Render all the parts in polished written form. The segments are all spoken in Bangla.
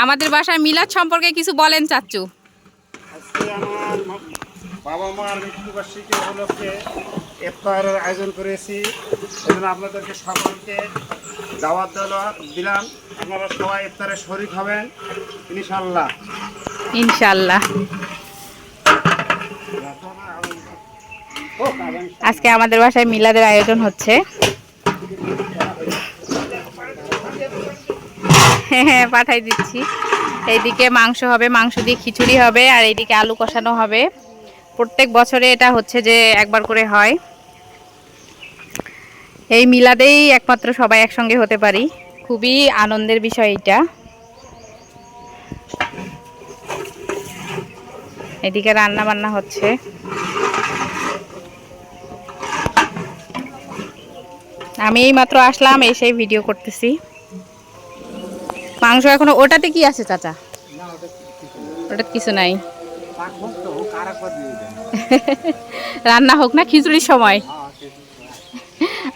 আমাদের বাসায় মিলাদ সম্পর্কে কিছু বলেন চাচু। আজকে আমার বাবা মার মৃত্যুবার্ষিকী উপলক্ষে ইফতারের আয়োজন করেছি। এজন্য আপনাদেরকে সকলকে দাওয়াত দিলাম। আপনারা সবাই ইফতারে শরীক হবেন ইনশাআল্লাহ। ইনশাআল্লাহ। আজকে আমাদের বাসায় মিলাদের আয়োজন হচ্ছে। হ্যাঁ, পাঠাই দিচ্ছি। এইদিকে মাংস হবে, মাংস দিয়ে খিচুড়ি হবে, আর এইদিকে আলু কষানো হবে। প্রত্যেক বছরে এটা হচ্ছে যে একবার করে হয়। এই মিলাদেই একমাত্র সবাই একসঙ্গে হতে পারি, খুবই আনন্দের বিষয় এটা। এদিকে রান্না বান্না হচ্ছে। আমি এই মাত্র আসলাম, এসে ভিডিও করতেছি। মাংস এখনো ওটাতে কি আছে চাচা? ওটা কিছু নাই। রান্না হোক না খিচুড়ির সময়।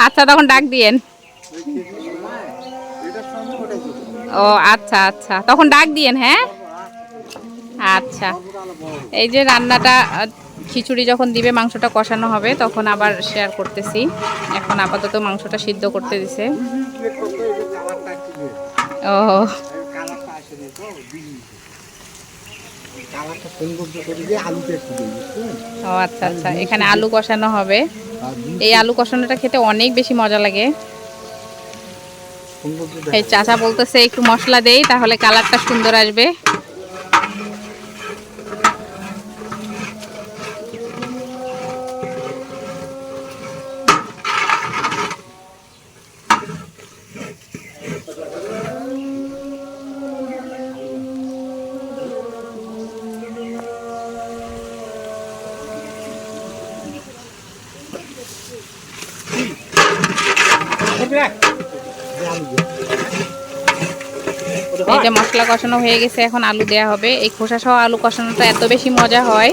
আচ্ছা, তখন ডাক দিয়েন। ও আচ্ছা আচ্ছা, তখন ডাক দিয়েন। হ্যাঁ আচ্ছা। এই যে রান্নাটা, খিচুড়ি যখন দিবে মাংসটা কষানো হবে তখন আবার শেয়ার করতেছি। এখন আপাতত মাংসটা সিদ্ধ করতে দিছে। ও ও আচ্ছা আচ্ছা, এখানে আলু কষানো হবে। এই আলু কষানোটা খেতে অনেক বেশি মজা লাগে। এই চাচা বলতেছে একটু মশলা দেই, তাহলে কালারটা সুন্দর আসবে। এই যে মশলা কষানো হয়ে গেছে, এখন আলু দেয়া হবে। এই খোসা সহ আলু কষানোটা এত বেশি মজা হয়।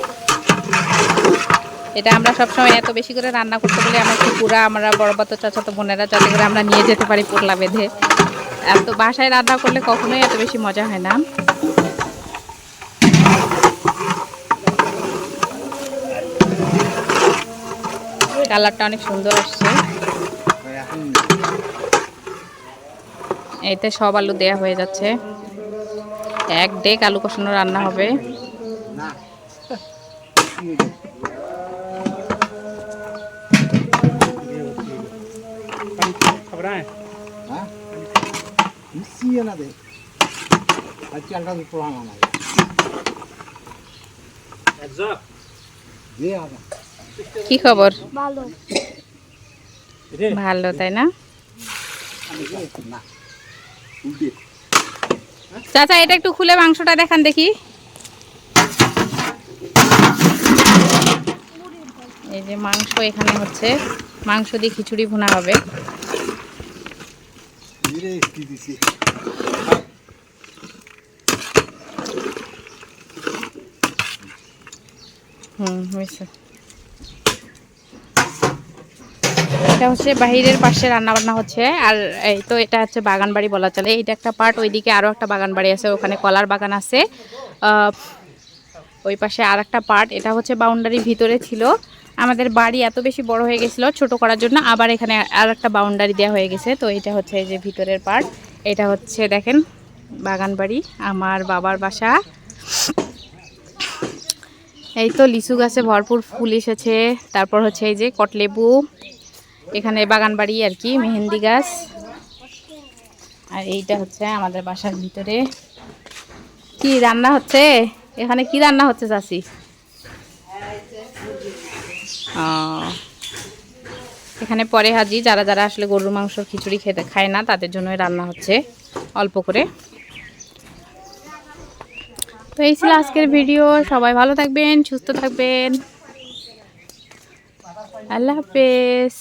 এটা আমরা সবসময় এত বেশি করে রান্না করতে বলে আমার পুরা, আমরা বড় বাতো চাচাতো বোনেরা, যাতে করে আমরা নিয়ে যেতে পারি পোটলা বেঁধে। এত বাসায় রান্না করলে কখনোই এত বেশি মজা হয় না। কালারটা অনেক সুন্দর আসছে। এতে সব আলু দেয়া হয়ে যাচ্ছে। এক ডেক আলু কষানো রান্না হবে। কি খবর? ভালো, তাই না চাচা? এটা একটু খুলে মাংসটা দেখান দেখি। এই যে মাংস এখানে হচ্ছে, মাংস দিয়ে খিচুড়ি ভুনা হবে। হয়েছে। এটা হচ্ছে বাহিরের পাশে রান্না বান্না হচ্ছে। আর এই তো এটা হচ্ছে বাগান বাড়ি বলা চলে। এটা একটা পার্ট, ওইদিকে আরও একটা বাগান বাড়ি আছে, ওখানে কলার বাগান আছে। ওই পাশে আর একটা পার্ট। এটা হচ্ছে বাউন্ডারির ভিতরে ছিল। আমাদের বাড়ি এত বেশি বড় হয়ে গেছিলো, ছোট করার জন্য আবার এখানে আর একটা বাউন্ডারি দেওয়া হয়ে গেছে। তো এটা হচ্ছে এই যে ভিতরের পার্ট। এটা হচ্ছে দেখেন বাগান বাড়ি, আমার বাবার বাসা। এই তো লিচু গাছে ভরপুর ফুল এসেছে। তারপর হচ্ছে এই যে কটলেবু, এখানে বাগান বাড়ি আর কি, মেহেন্দি গাছ। আর এইটা হচ্ছে আমাদের বাসার ভিতরে। কি রান্না হচ্ছে এখানে? কি রান্না হচ্ছে চাচি? এখানে পরে হাজি, যারা যারা আসলে গরুর মাংস খিচুড়ি খেতে খায় না তাদের জন্যই রান্না হচ্ছে অল্প করে। তো এই ছিল আজকের ভিডিও। সবাই ভালো থাকবেন, সুস্থ থাকবেন। আল্লাহ হাফেজ।